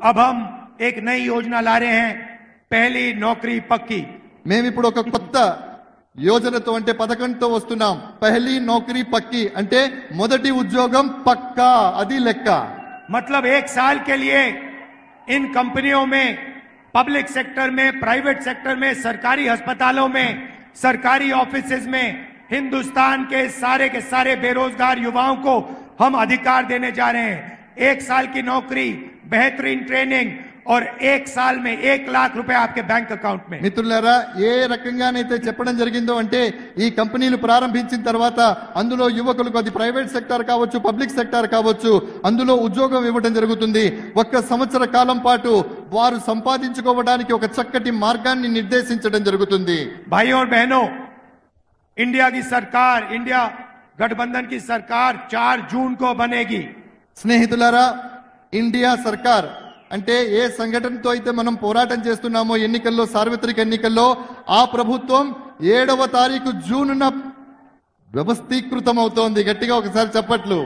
अब हम एक नई योजना ला रहे हैं, पहली नौकरी पक्की। మేము ఇప్పుడు ఒక కొత్త యోజనతో అంటే పథకంతో వస్తున్నాం. పహలీ నౌకరీ పక్కి అంటే మొదటి ఉద్యోగం పక్కా, అది లెక్క. मतलब 1 साल के लिए इन कंपनियों में, पब्लिक सेक्टर में, प्राइवेट सेक्टर में, सरकारी अस्पतालों में, सरकारी ऑफिसेज में हिंदुस्तान के सारे बेरोजगार युवाओं को हम अधिकार देने जा रहे हैं। 1 साल की नौकरी, बेहतरीन ट्रेनिंग और 1 साल में 1 लाख रुपए आपके बैंक अकाउंट में। మిత్రులారా, ఏ రకంగానైతే చెప్పడం జరిగిందో అంటే ఈ కంపెనీలు ప్రారంభించిన తర్వాత అందులో యువకులకు, అది ప్రైవేట్ సెక్టార్ కావచ్చు, పబ్లిక్ సెక్టార్ కావచ్చు, అందులో ఉద్యోగం ఇవ్వడం జరుగుతుంది. 1 సంవత్సర కాలం పాటు వారు సంపాదించుకోవడానికి ఒక చక్కటి మార్గాన్ని నిర్దేశించడం జరుగుతుంది. भाइयों और बहनों, इंडिया की सरकार, इंडिया गठबंधन की सरकार 4 जून को बनेगी। స్నేహితులారా, ఇండియా సర్కార్ అంటే ఏ సంఘటనతో అయితే మనం పోరాటం చేస్తున్నామో ఎన్నికల్లో, సార్వత్రిక ఎన్నికల్లో, ఆ ప్రభుత్వం 7వ తారీఖు జూన్న వ్యవస్థీకృతం అవుతోంది. గట్టిగా ఒకసారి చప్పట్లు.